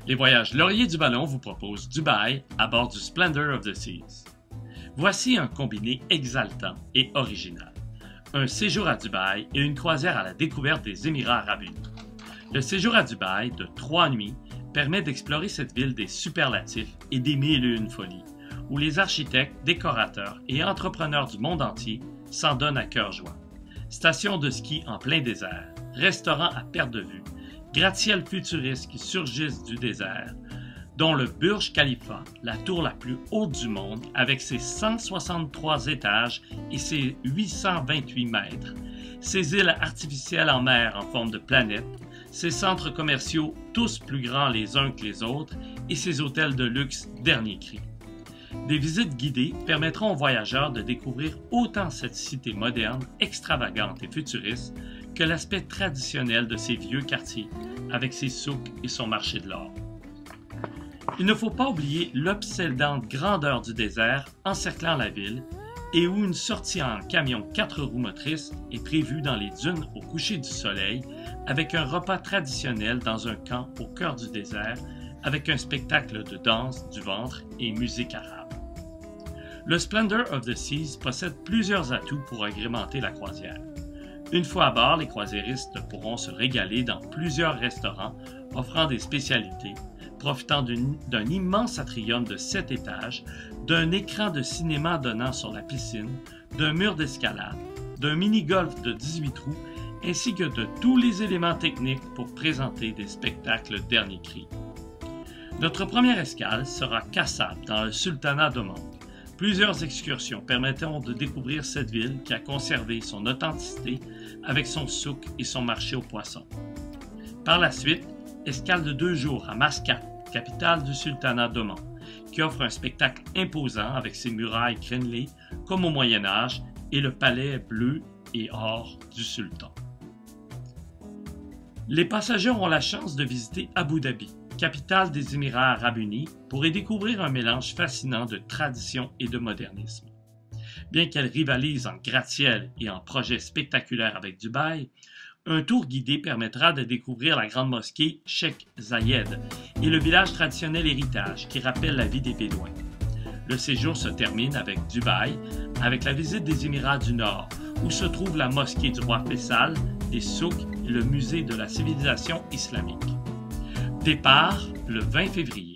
Les voyages Laurier du Ballon vous proposent Dubaï à bord du Splendor of the Seas. Voici un combiné exaltant et original. Un séjour à Dubaï et une croisière à la découverte des Émirats arabes unis. Le séjour à Dubaï de 3 nuits permet d'explorer cette ville des superlatifs et des mille et une folies, où les architectes, décorateurs et entrepreneurs du monde entier s'en donnent à cœur joie. Stations de ski en plein désert, restaurants à perte de vue, gratte-ciels futuristes qui surgissent du désert, dont le Burj Khalifa, la tour la plus haute du monde avec ses 163 étages et ses 828 mètres, ses îles artificielles en mer en forme de planète, ses centres commerciaux tous plus grands les uns que les autres et ses hôtels de luxe dernier cri. Des visites guidées permettront aux voyageurs de découvrir autant cette cité moderne, extravagante et futuriste que l'aspect traditionnel de ses vieux quartiers avec ses souks et son marché de l'or. Il ne faut pas oublier l'obsédante grandeur du désert encerclant la ville et où une sortie en camion 4 roues motrices est prévue dans les dunes au coucher du soleil avec un repas traditionnel dans un camp au cœur du désert avec un spectacle de danse du ventre et musique arabe. Le Splendor of the Seas possède plusieurs atouts pour agrémenter la croisière. Une fois à bord, les croisiéristes pourront se régaler dans plusieurs restaurants offrant des spécialités, profitant d'un immense atrium de 7 étages, d'un écran de cinéma donnant sur la piscine, d'un mur d'escalade, d'un mini-golf de 18 trous, ainsi que de tous les éléments techniques pour présenter des spectacles dernier cri. Notre première escale sera Kasab, dans le sultanat d'Oman. Plusieurs excursions permettront de découvrir cette ville qui a conservé son authenticité avec son souk et son marché aux poissons. Par la suite, escale de 2 jours à Mascate, capitale du sultanat d'Oman, qui offre un spectacle imposant avec ses murailles crénelées comme au Moyen Âge et le palais bleu et or du sultan. Les passagers auront la chance de visiter Abu Dhabi, capitale des Émirats arabes unis, pour y découvrir un mélange fascinant de tradition et de modernisme. Bien qu'elle rivalise en gratte-ciel et en projets spectaculaires avec Dubaï, un tour guidé permettra de découvrir la grande mosquée Cheikh Zayed et le village traditionnel héritage qui rappelle la vie des Bédouins. Le séjour se termine avec Dubaï, avec la visite des Émirats du Nord, où se trouve la mosquée du roi Faisal, des souks et le musée de la civilisation islamique. Départ le 20 février.